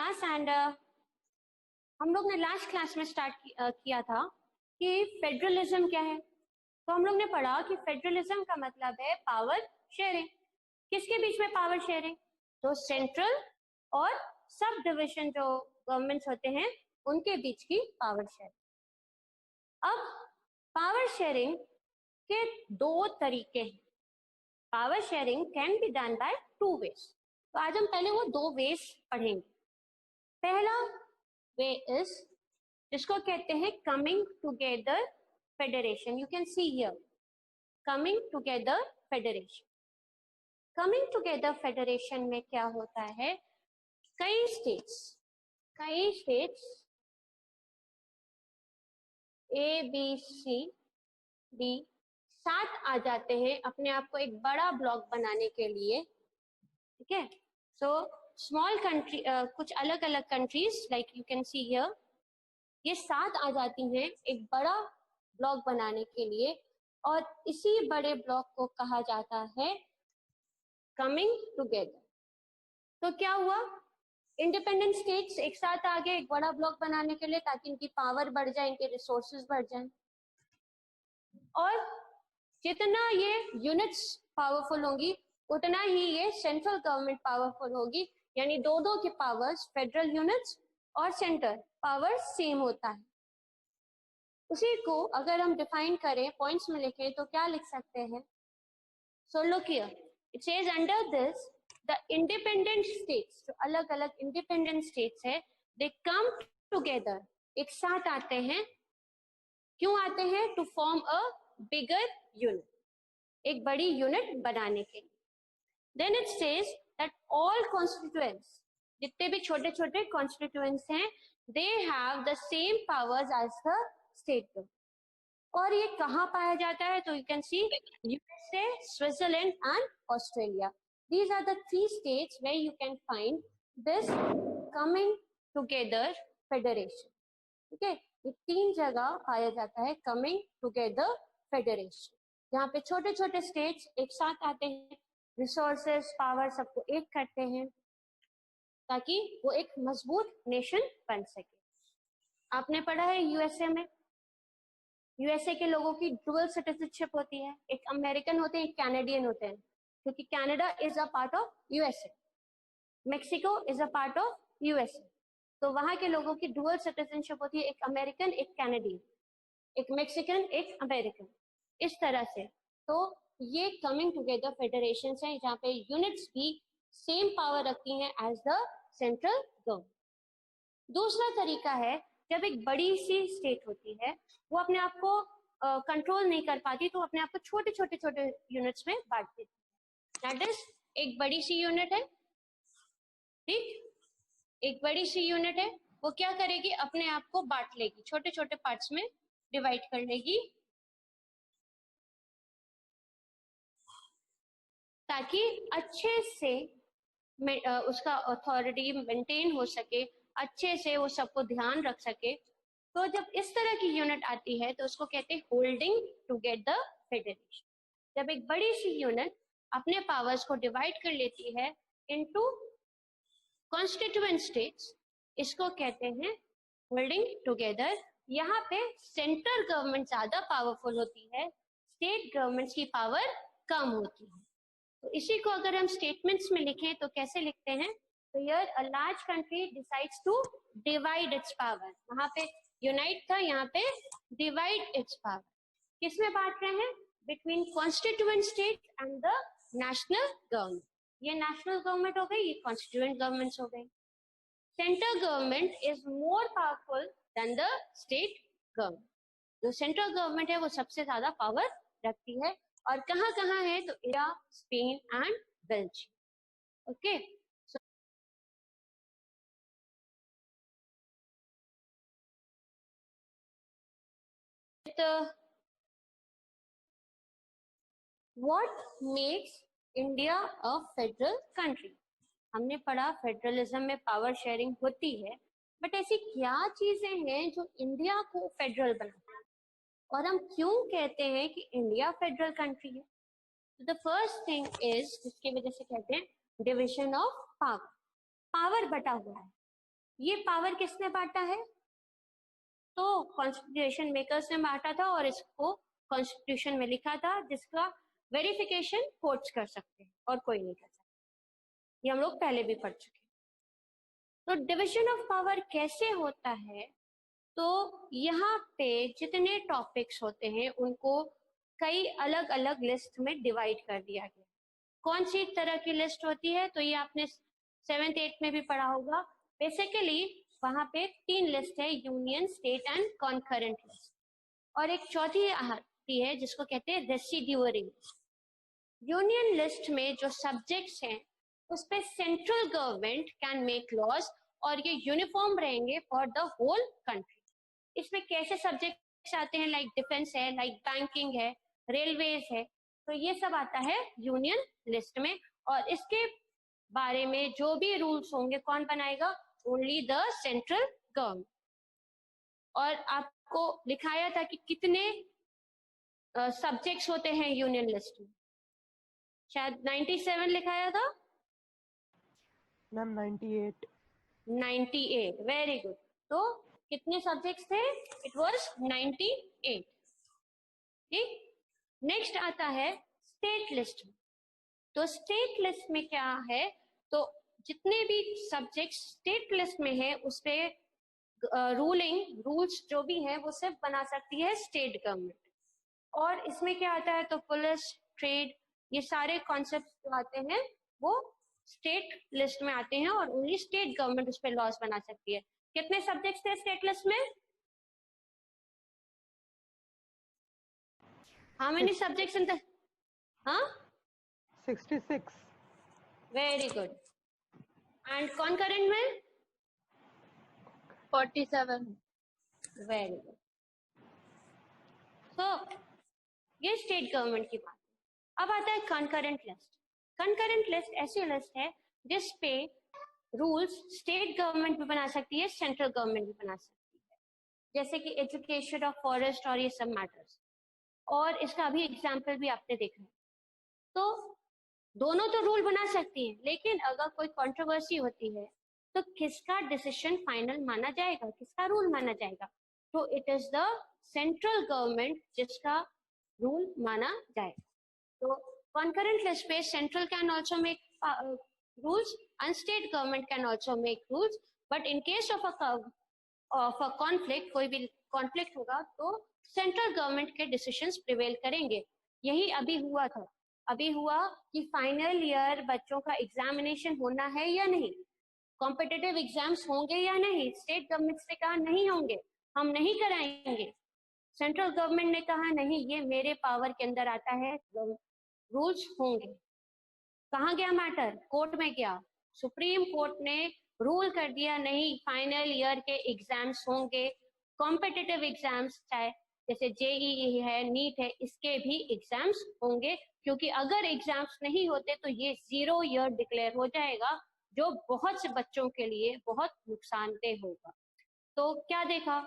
class and हम लोग ने लास्ट क्लास में स्टार्ट किया था कि फेडरलिज्म क्या है। तो हम लोग ने पढ़ा कि फेडरलिज्म का मतलब है पावर शेयरिंग। किसके बीच में पावर शेयरिंग? तो सेंट्रल और सब डिविजन जो गवर्नमेंट्स होते हैं उनके बीच की पावर शेयरिंग। अब पावर शेयरिंग के दो तरीके हैं। Power sharing can be done by two ways. तो आज हम पहले वो दो वेज पढ़ेंगे। पहला वे इज जिसको कहते हैं coming together federation. You can see here coming together federation. Coming together federation में क्या होता है, कई states A B C D साथ आ जाते हैं अपने आप को एक बड़ा ब्लॉक बनाने के लिए। ठीक है, सो स्मॉल कंट्री कुछ अलग अलग countries like you can see here ये साथ आ जाती हैं एक बड़ा ब्लॉक बनाने के लिए, और इसी बड़े ब्लॉक को कहा जाता है कमिंग टुगेदर। तो क्या हुआ, इंडिपेंडेंट स्टेट्स एक साथ आ गए एक बड़ा ब्लॉक बनाने के लिए ताकि इनकी पावर बढ़ जाए, इनके रिसोर्सेज बढ़ जाएं, और जितना ये यूनिट्स पावरफुल होंगी उतना ही ये सेंट्रल गवर्नमेंट पावरफुल होगी। यानी दो दो की पावर्स, फेडरल यूनिट्स और सेंटर पावर सेम होता है। उसी को अगर हम डिफाइन करें, पॉइंट्स में लिखें तो क्या लिख सकते हैं? So look here, it says under this the independent states, जो अलग अलग इंडिपेंडेंट स्टेट्स है, दे कम टुगेदर, एक साथ आते हैं। क्यों आते हैं? To form a bigger unit, एक बड़ी यूनिट बनाने के लिए। Then it says that all constituents, जितने भी छोटे छोटे कॉन्स्टिट्यूएंट्स हैं, they have the same powers as the state government. और ये कहाँ पाया जाता है? तो you can see USA, Switzerland and Australia. These are the three states where you can find this coming together federation. ठीक है, ये तीन जगह पाया जाता है coming together federation, जहाँ पे छोटे छोटे स्टेट्स एक साथ आते हैं, रिसोर्सेस पावर सबको एक करते हैं ताकि वो एक मजबूत नेशन बन सके। आपने पढ़ा है यूएसए में, यूएसए के लोगों की डुअल सिटीजनशिप होती है, एक अमेरिकन होते हैं एक कैनेडियन होते हैं, क्योंकि Canada is a part of USA, Mexico is a part of USA. तो वहां के लोगों की डुअल सिटीजनशिप होती है, एक अमेरिकन एक कैनेडियन, एक मेक्सिकन एक अमेरिकन, इस तरह से। तो ये कमिंग टुगेदर फेडरेशन है जहाँ पे यूनिट्स भी सेम पावर रखती हैं एज द सेंट्रल गवर्नमेंट। दूसरा तरीका है जब एक बड़ी सी स्टेट होती है वो अपने आप को कंट्रोल नहीं कर पाती, तो अपने आप को छोटे छोटे छोटे यूनिट्स में बांट देती है। दैट इज, एक बड़ी सी यूनिट है, ठीक, एक बड़ी सी यूनिट है, वो क्या करेगी? अपने आप को बांट लेगी, छोटे छोटे पार्ट्स में डिवाइड कर लेगी ताकि अच्छे से उसका अथॉरिटी मेंटेन हो सके, अच्छे से वो सबको ध्यान रख सके। तो जब इस तरह की यूनिट आती है तो उसको कहते हैं होल्डिंग टुगेदर फेडरेशन। जब एक बड़ी सी यूनिट अपने पावर्स को डिवाइड कर लेती है इनटू कॉन्स्टिट्यूएंट स्टेट्स, इसको कहते हैं होल्डिंग टुगेदर। यहाँ पे सेंट्रल गवर्नमेंट ज्यादा पावरफुल होती है, स्टेट गवर्नमेंट्स की पावर कम होती है। तो इसी को अगर हम स्टेटमेंट्स में लिखें तो कैसे लिखते हैं? तो here a large country decides to divide its power. वहां पे यूनाइट था, यहाँ पे डिवाइड इट्स पावर। किसमें बांट रहे हैं? Between constituent state and the national government. ये नेशनल गवर्नमेंट हो गई, ये कॉन्स्टिट्यूएंट गवर्नमेंट्स हो गई। Central government is more powerful than the state government. जो सेंट्रल गवर्नमेंट है वो सबसे ज्यादा पावर रखती है, और कहाँ कहाँ है? तो India, Spain and Belgium. Okay, what makes India a federal country? हमने पढ़ा फेडरलिज्म में पावर शेयरिंग होती है, बट ऐसी क्या चीजें हैं जो इंडिया को फेडरल बनाती है, और हम क्यों कहते हैं कि इंडिया फेडरल कंट्री है? द फर्स्ट थिंग इज, जिसकी वजह से कहते हैं डिविजन ऑफ पावर। पावर बटा हुआ है, ये पावर किसने बांटा है? तो कॉन्स्टिट्यूशन मेकर्स ने बांटा था और इसको कॉन्स्टिट्यूशन में लिखा था, जिसका वेरिफिकेशन कोर्ट्स कर सकते हैं और कोई नहीं कर सकता। ये हम लोग पहले भी पढ़ चुके हैं। तो डिवीजन ऑफ पावर कैसे होता है? तो यहाँ पे जितने टॉपिक्स होते हैं उनको कई अलग अलग लिस्ट में डिवाइड कर दिया गया। कौन सी तरह की लिस्ट होती है? तो ये आपने 7th 8th में भी पढ़ा होगा। बेसिकली वहां पे 3 लिस्ट है, union, state and concurrent list, और एक चौथी आती है जिसको कहते हैं रेसिड्यूअरी लिस्ट। यूनियन लिस्ट में जो सब्जेक्ट्स हैं उस पे central government can make laws और ये यूनिफॉर्म रहेंगे फॉर द होल कंट्री। इसमें कैसे सब्जेक्ट्स आते हैं? लाइक डिफेंस है, लाइक बैंकिंग है, रेलवेज है, तो ये सब आता है यूनियन लिस्ट में। और इसके बारे में जो भी रूल्स होंगे कौन बनाएगा? Only the central government. और आपको लिखाया था कि कितने सब्जेक्ट्स होते हैं यूनियन लिस्ट में, शायद 97 लिखाया था मैम। 98। 98, very good. तो कितने सब्जेक्ट्स थे? It was 98। ठीक, नेक्स्ट आता है स्टेट लिस्ट में। तो स्टेट लिस्ट में क्या है? तो जितने भी सब्जेक्ट्स स्टेट लिस्ट में है उस पे रूल्स जो भी है वो सिर्फ बना सकती है स्टेट गवर्नमेंट। और इसमें क्या आता है? तो पुलिस, ट्रेड, ये सारे कॉन्सेप्ट जो आते हैं वो स्टेट लिस्ट में आते हैं और ओनली स्टेट गवर्नमेंट उस पर लॉज बना सकती है। कितने सब्जेक्ट्स थे स्टेट लिस्ट में? How many subjects in the 66। Very good. And concurrent में 47। Very good. तो ये स्टेट गवर्नमेंट की बात है। अब आता है कॉन्करेंट लिस्ट। कॉन्करेंट लिस्ट ऐसी लिस्ट है जिस पे रूल्स स्टेट गवर्नमेंट भी बना सकती है, सेंट्रल गवर्नमेंट भी बना सकती है, जैसे कि एजुकेशन ऑफ फॉरेस्ट और ये सब मैटर्स। और इसका अभी एग्जाम्पल भी आपने देखा है। तो दोनों तो रूल बना सकती है, लेकिन अगर कोई कंट्रोवर्सी होती है तो किसका डिसीजन फाइनल माना जाएगा, किसका रूल माना जाएगा? तो it is the central government जिसका रूल माना जाएगा। तो concurrent list पे central can also make rules and state government can also make rules, but in case of a conflict, कोई भी conflict होगा तो central government के decisions prevail करेंगे। यही अभी हुआ था। अभी हुआ कि फाइनल ईयर बच्चों का एग्जामिनेशन होना है या नहीं, कॉम्पिटिटिव एग्जाम्स होंगे या नहीं। स्टेट गवर्नमेंट से कहा नहीं होंगे, हम नहीं कराएंगे। सेंट्रल गवर्नमेंट ने कहा नहीं, ये मेरे पावर के अंदर आता है, रूल्स होंगे। कहाँ गया मैटर? कोर्ट में गया। सुप्रीम कोर्ट ने रूल कर दिया नहीं, फाइनल ईयर के एग्जाम्स होंगे, कॉम्पिटिटिव एग्जाम्स चाहे जैसे जेईई है, नीट है, इसके भी एग्जाम्स होंगे, क्योंकि अगर एग्जाम्स नहीं होते तो ये 0 ईयर डिक्लेयर हो जाएगा, जो बहुत से बच्चों के लिए बहुत नुकसानदेह होगा। तो क्या देखा,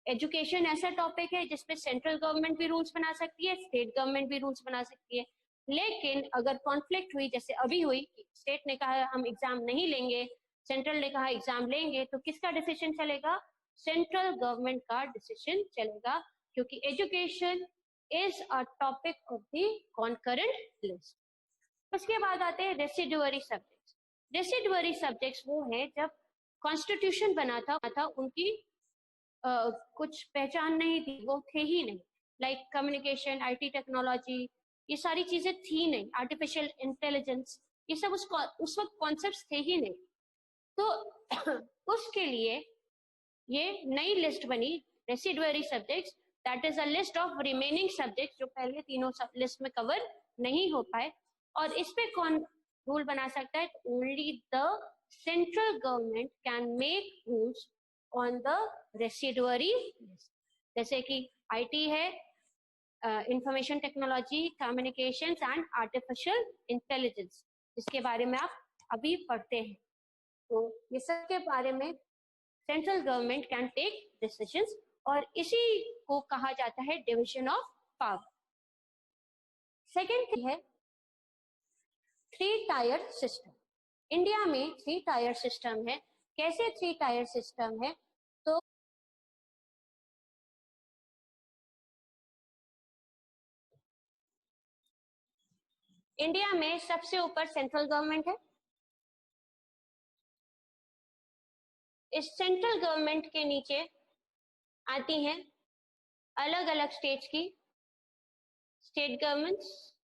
एजुकेशन ऐसा टॉपिक है जिसपे सेंट्रल गवर्नमेंट भी रूल्स बना सकती है, स्टेट गवर्नमेंट भी रूल्स बना सकती है। लेकिन अगर कॉन्फ्लिक्ट हुई, जैसे अभी हुई, स्टेट ने कहा हम एग्जाम नहीं लेंगे, सेंट्रल ने कहा एग्जाम लेंगे, तो किसका डिसीजन चलेगा? सेंट्रल गवर्नमेंट का डिसीजन चलेगा, क्योंकि education is a topic of the concurrent list. उसके बाद आते हैं रेसिडुअरी सब्जेक्ट्स। रेसिडुअरी सब्जेक्ट्स वो हैं जब कॉन्स्टिट्यूशन बना था उनकी कुछ पहचान नहीं थी, वो थे ही नहीं। लाइक कम्युनिकेशन, आईटी टेक्नोलॉजी, ये सारी चीजें थी नहीं, आर्टिफिशियल इंटेलिजेंस, ये सब उस वक्त कॉन्सेप्ट्स थे ही नहीं। तो उसके लिए ये नई लिस्ट बनी, residuary subjects, that is a list of remaining subjects जो पहले तीनों लिस्ट में कवर नहीं हो पाए। और इस पे कौन रूल बना सकता है? Only the central government can make rules on the residuary list. जैसे कि आईटी है, information technology, communications and artificial intelligence, जिसके बारे में आप अभी पढ़ते हैं। तो ये सब के बारे में central government can take decisions, और इसी को कहा जाता है डिवीजन ऑफ पावर। सेकेंड है 3 टायर सिस्टम। इंडिया में 3 टायर सिस्टम है, कैसे 3 टायर सिस्टम है? तो इंडिया में सबसे ऊपर सेंट्रल गवर्नमेंट है। इस सेंट्रल गवर्नमेंट के नीचे आती हैं अलग अलग स्टेट्स की स्टेट गवर्नमेंट्स,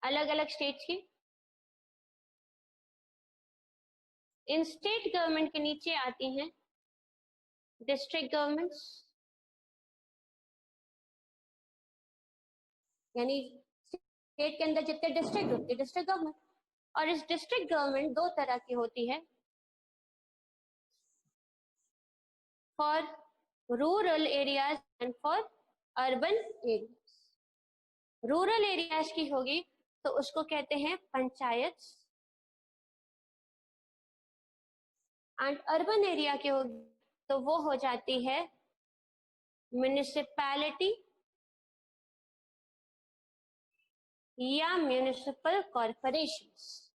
अलग अलग स्टेट्स की। इन स्टेट गवर्नमेंट के नीचे आती हैं डिस्ट्रिक्ट गवर्नमेंट्स, यानी स्टेट के अंदर जितने डिस्ट्रिक्ट होते डिस्ट्रिक्ट गवर्नमेंट। और इस डिस्ट्रिक्ट गवर्नमेंट दो तरह की होती है, for rural areas and for urban areas. Rural areas की होगी तो उसको कहते हैं पंचायत, एंड अर्बन एरिया की होगी तो वो हो जाती है म्युनिसिपैलिटी या म्युनिसिपल कॉरपोरेशंस।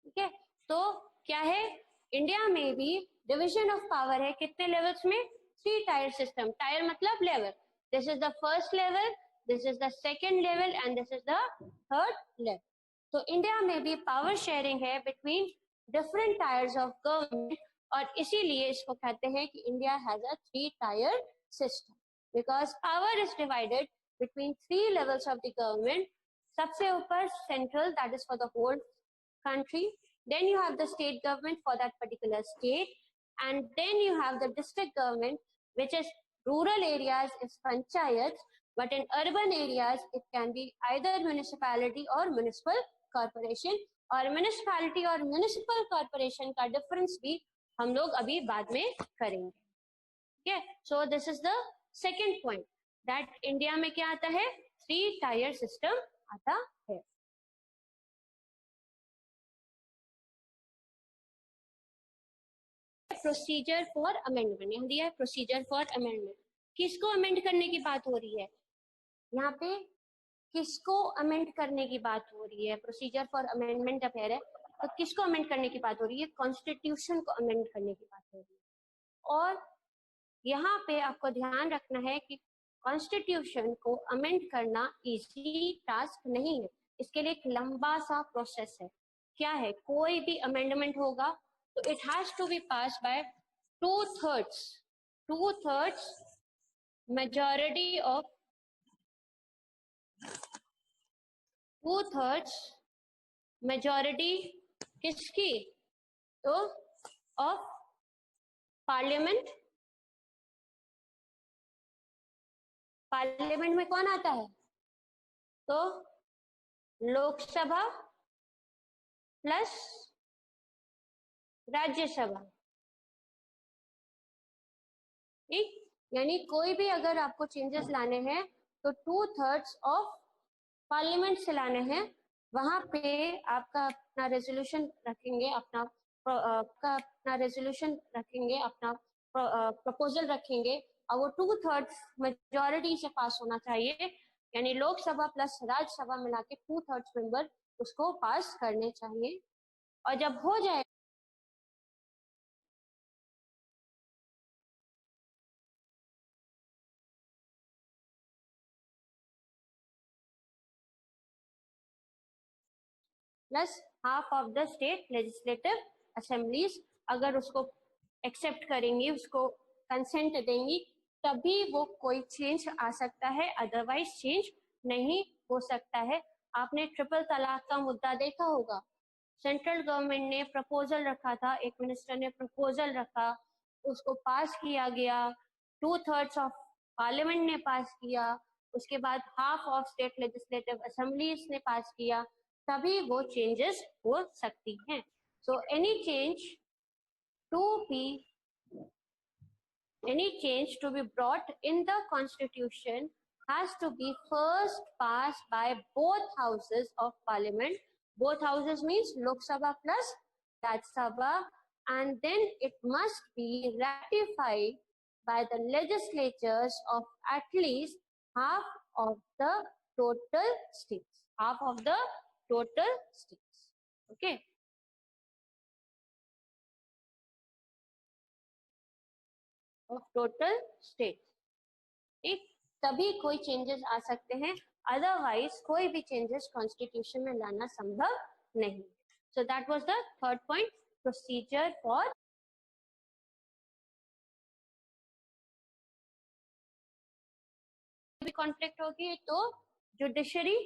ठीक है, तो क्या है, इंडिया में भी डिवीजन ऑफ पावर है कितने लेवल्स में? 3 टायर सिस्टम। टायर मतलब level, this is the first level, this is the second level and this is the third level. तो इंडिया में भी पावर शेयरिंग है between different tiers of government, और इसीलिए इसको कहते हैं कि India has a 3 tier system, because power is divided between 3 levels of the government. सबसे ऊपर central, that is for the whole country, then you have the state government for that particular state, and then you have the district government, which is rural areas is panchayats, but in urban areas it can be either municipality or municipal corporation। और municipality और municipal corporation का difference भी हम लोग अभी बाद में करेंगे। ठीक है, so this is the second point, that India में क्या आता है? 3 टायर सिस्टम आता है। प्रोसीजर फॉर अमेंडमेंट, यहाँ दिया है प्रोसीजर फॉर अमेंडमेंट। किसको अमेंड करने की बात हो रही है? यहाँ पे किसको अमेंड करने की बात हो रही है? प्रोसीजर फॉर अमेंडमेंट अफेयर है, तो किसको अमेंड करने की बात हो रही है? कॉन्स्टिट्यूशन को अमेंड करने की बात हो रही है। और यहाँ पे आपको ध्यान रखना है कि कॉन्स्टिट्यूशन को अमेंड करना इजी टास्क नहीं है, इसके लिए एक लंबा सा प्रोसेस है। क्या है? कोई भी अमेंडमेंट होगा तो it has to be pass by 2/3 majority of 2/3 majority किसकी? तो ऑफ पार्लियामेंट। पार्लियामेंट में कौन आता है? तो लोकसभा प्लस राज्यसभा। ठीक, यानी कोई भी अगर आपको चेंजेस लाने हैं तो 2/3 ऑफ पार्लियामेंट से लाने हैं। वहां पे आपका अपना रेजोल्यूशन रखेंगे, अपना रेजोल्यूशन रखेंगे, अपना प्रपोजल रखेंगे, और वो 2/3 मेजोरिटी से पास होना चाहिए, यानी लोकसभा प्लस राज्यसभा मिला के 2/3 मेंबर उसको पास करने चाहिए। और जब हो जाए plus half of the state legislative assemblies अगर उसको एक्सेप्ट करेंगी, उसको कंसेंट देंगी, तभी वो कोई चेंज आ सकता है, अदरवाइज चेंज नहीं हो सकता है। आपने ट्रिपल तलाक का मुद्दा देखा होगा, सेंट्रल गवर्नमेंट ने प्रपोजल रखा था, एक मिनिस्टर ने प्रपोजल रखा, उसको पास किया गया, 2/3 ऑफ पार्लियामेंट ने पास किया, उसके बाद half of state legislative assemblies ने पास किया, तभी वो चेंजेस हो सकती हैं। So any change to be brought in the constitution has to be first passed by both houses of parliament. Both houses means Lok Sabha plus Raj Sabha, and then it must be ratified by the legislatures of at least half of the total states. Okay. Of total state. ठीक, तभी कोई changes आ सकते हैं, otherwise कोई भी changes constitution में लाना संभव नहीं। So that was the third point, procedure for भी कॉन्फ्लिक्ट होगी तो जुडिशरी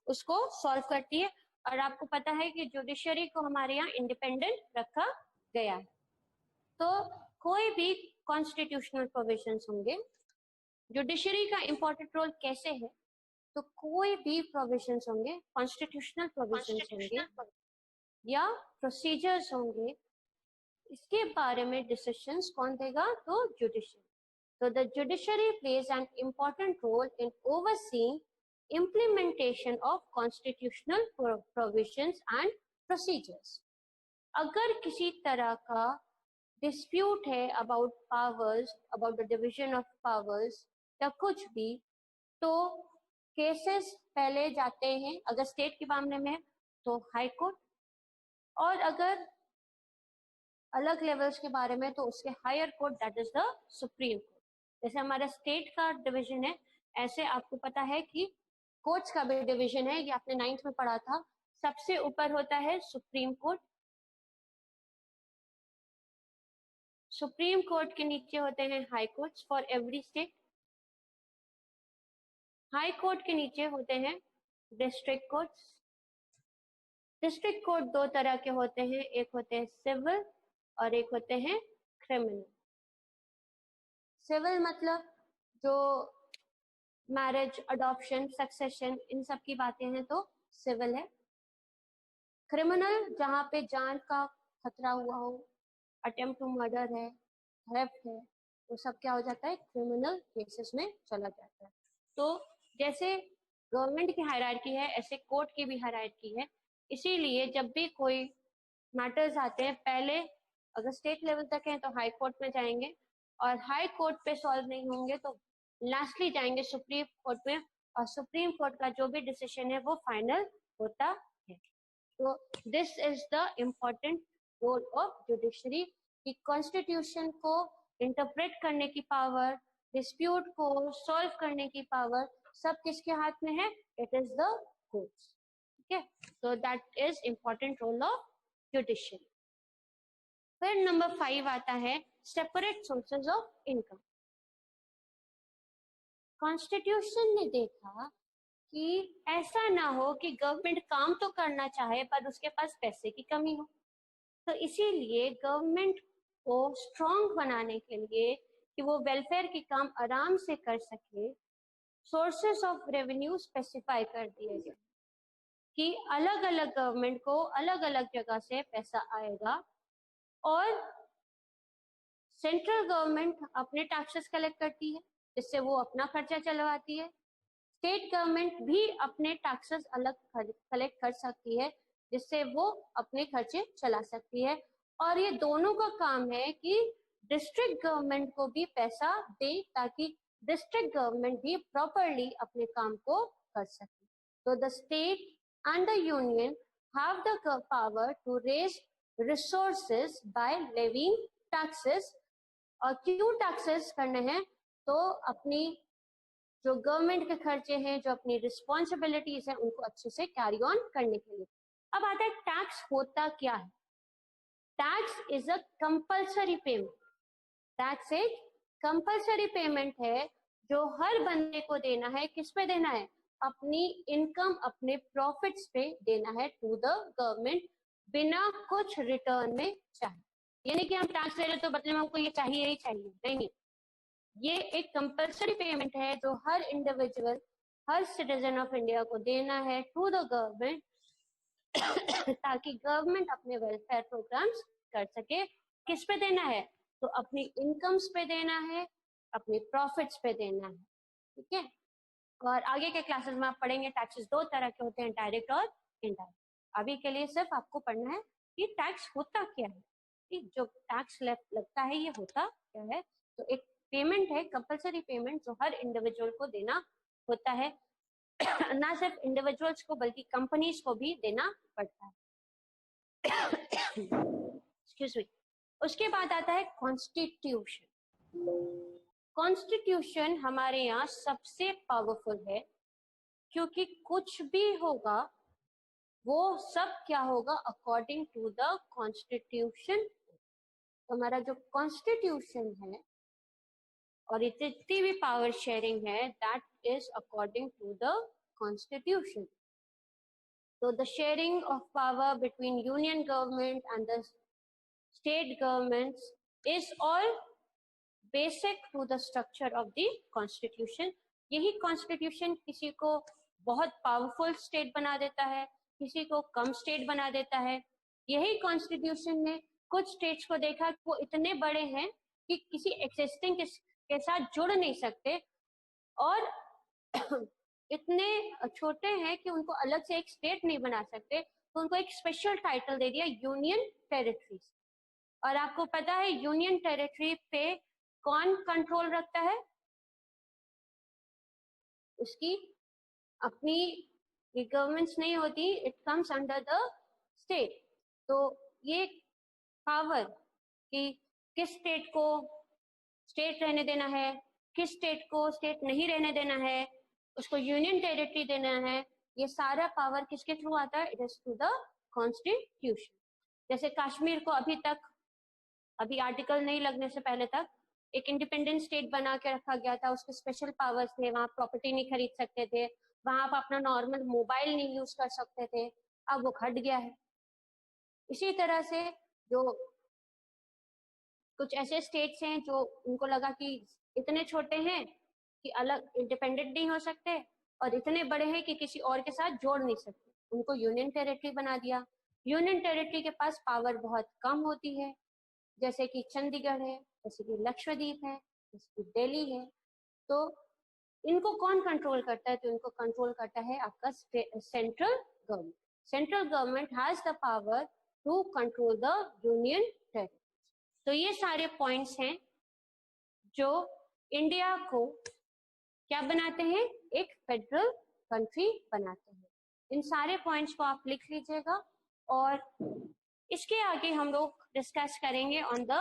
उसको सॉल्व करती है, और आपको पता है कि जुडिशरी को हमारे यहाँ इंडिपेंडेंट रखा गया है। तो कोई भी कॉन्स्टिट्यूशनल प्रोविजंस होंगे, जुडिशरी का इंपॉर्टेंट रोल कैसे है, तो कोई भी प्रोविजंस होंगे, कॉन्स्टिट्यूशनल प्रोविजंस होंगे या प्रोसीजर्स होंगे, इसके बारे में डिसीजंस कौन देगा, तो judiciary. So the judiciary plays an important role in overseeing implementation of constitutional provisions and procedures. अगर किसी तरह का dispute है about powers, about the division of powers या कुछ भी, तो cases पहले जाते हैं, अगर स्टेट के मामले में तो हाई कोर्ट, और अगर अलग लेवल्स के बारे में तो उसके higher court, that is the supreme court. जैसे हमारा स्टेट का डिवीजन है, ऐसे आपको पता है कि कोर्ट्स का भी डिवीजन है, ये आपने 9th में पढ़ा था। सबसे ऊपर होता है सुप्रीम कोर्ट, सुप्रीम कोर्ट के नीचे होते हैं high courts for every state, high court के नीचे होते हैं डिस्ट्रिक्ट कोर्ट्स। डिस्ट्रिक्ट कोर्ट दो तरह के होते हैं, एक होते हैं सिविल और एक होते हैं क्रिमिनल। सिविल मतलब जो मैरिज, अडॉप्शन, सक्सेशन, इन सब की बातें हैं तो सिविल है। क्रिमिनल जहाँ पे जान का खतरा हुआ हो, अटेम्प्ट टू मर्डर है, थेफ्ट है, वो सब क्या हो जाता है, क्रिमिनल केसेस में चला जाता है। तो जैसे गवर्नमेंट की हायरार्की है, ऐसे कोर्ट की भी हायरार्की है। इसीलिए जब भी कोई मैटर्स आते हैं, पहले अगर स्टेट लेवल तक है तो हाई कोर्ट में जाएंगे, और हाई कोर्ट पे सॉल्व नहीं होंगे तो लास्टली जाएंगे सुप्रीम कोर्ट में, और सुप्रीम कोर्ट का जो भी डिसीजन है वो फाइनल होता है। तो this is the important role of judiciary, कि कॉन्स्टिट्यूशन को इंटरप्रेट करने की पावर, डिस्प्यूट को सॉल्व करने की पावर सब किसके हाथ में है, इट इज द कोर्ट्स। ठीक है, so that is important role of judiciary. फिर नंबर 5 आता है separate sources of income. Constitution ने देखा कि ऐसा ना हो कि गवर्नमेंट काम तो करना चाहे पर उसके पास पैसे की कमी हो, तो इसीलिए गवर्नमेंट को स्ट्रॉन्ग बनाने के लिए कि वो वेलफेयर के काम आराम से कर सके, सोर्सेस ऑफ रेवेन्यू स्पेसिफाई कर दिए गए कि अलग अलग गवर्नमेंट को अलग अलग जगह से पैसा आएगा, और सेंट्रल गवर्नमेंट अपने टैक्सेस कलेक्ट करती है जिससे वो अपना खर्चा चलवाती है, स्टेट गवर्नमेंट भी अपने टैक्सेस अलग कलेक्ट कर सकती है जिससे वो अपने खर्चे चला सकती है, और ये दोनों का काम है कि डिस्ट्रिक्ट गवर्नमेंट को भी पैसा दे ताकि डिस्ट्रिक्ट गवर्नमेंट भी प्रॉपरली अपने काम को कर सके। तो the state and the union have the power to raise resources by levying taxes। और क्यों टैक्सेस करने हैं, तो अपनी जो गवर्नमेंट के खर्चे हैं, जो अपनी रिस्पॉन्सिबिलिटीज है, उनको अच्छे से कैरी ऑन करने के लिए। अब आता है टैक्स होता क्या है। Tax is a compulsory payment, tax एक कंपल्सरी पेमेंट है जो हर बंदे को देना है। किस पे देना है, अपनी इनकम, अपने प्रॉफिट्स पे देना है टू द गवर्नमेंट, बिना कुछ रिटर्न में चाहे। यानी कि हम टैक्स ले रहे तो बदले में हमको ये चाहिए ही चाहिए, नहीं, ये एक कंपल्सरी पेमेंट है जो हर इंडिविजुअल, हर सिटीजन ऑफ इंडिया को देना है टू द गवर्नमेंट ताकि गवर्नमेंट अपने वेलफेयर प्रोग्राम्स कर सके। किस पे देना है, तो अपनी इनकम्स पे देना है, अपनी प्रॉफिट्स पे देना है। ठीक है, और आगे के क्लासेस में आप पढ़ेंगे टैक्सेस दो तरह के होते हैं, डायरेक्ट और इनडायरेक्ट। अभी के लिए सिर्फ आपको पढ़ना है कि टैक्स होता क्या है, ठीक, जो टैक्स लगता है ये होता क्या है। तो एक पेमेंट है, कंपल्सरी पेमेंट, जो हर इंडिविजुअल को देना होता है ना सिर्फ इंडिविजुअल्स को बल्कि कंपनीज को भी देना पड़ता है। Excuse me. उसके बाद आता है कॉन्स्टिट्यूशन। कॉन्स्टिट्यूशन हमारे यहाँ सबसे पावरफुल है, क्योंकि कुछ भी होगा वो सब क्या होगा, अकॉर्डिंग टू द कॉन्स्टिट्यूशन। हमारा जो कॉन्स्टिट्यूशन है और जितनी भी पावर शेयरिंग है, that is according to the constitution. So the sharing of power between union government and the state governments is all basic to the structure of the constitution. यही constitution किसी को बहुत powerful state बना देता है, किसी को कम स्टेट बना देता है। यही constitution ने कुछ स्टेट्स को देखा कि वो इतने बड़े हैं कि किसी एक्सिस्टिंग के साथ जुड़ नहीं सकते, और इतने छोटे हैं कि उनको अलग से एक स्टेट नहीं बना सकते, तो उनको एक स्पेशल टाइटल दे दिया, यूनियन टेरिटरीज। और आपको पता है यूनियन टेरिटरी पे कौन कंट्रोल रखता है? उसकी अपनी गवर्नमेंट्स नहीं होती, it comes under the state. तो ये पावर कि किस स्टेट को स्टेट रहने देना है, किस स्टेट को स्टेट नहीं रहने देना है, उसको यूनियन टेरिटरी देना है, ये सारा पावर किसके थ्रू आता है? It is through the constitution. जैसे कश्मीर को अभी आर्टिकल नहीं लगने से पहले तक एक इंडिपेंडेंट स्टेट बना के रखा गया था, उसके स्पेशल पावर्स थे, वहां प्रॉपर्टी नहीं खरीद सकते थे, वहां आप अपना नॉर्मल मोबाइल नहीं यूज कर सकते थे, अब वो हट गया है। इसी तरह से जो कुछ ऐसे स्टेट्स हैं जो उनको लगा कि इतने छोटे हैं कि अलग इंडिपेंडेंट नहीं हो सकते, और इतने बड़े हैं कि किसी और के साथ जोड़ नहीं सकते, उनको यूनियन टेरिटरी बना दिया। यूनियन टेरिटरी के पास पावर बहुत कम होती है, जैसे कि चंडीगढ़ है, जैसे कि लक्षद्वीप है, जैसे कि दिल्ली है। तो इनको कौन कंट्रोल करता है? तो इनको कंट्रोल करता है आपका central government. Central government has the power to control the union territory. तो ये सारे पॉइंट्स हैं जो इंडिया को क्या बनाते हैं? एक फेडरल कंट्री बनाते हैं। इन सारे पॉइंट्स को आप लिख लीजिएगा, और इसके आगे हम लोग डिस्कस करेंगे ऑन द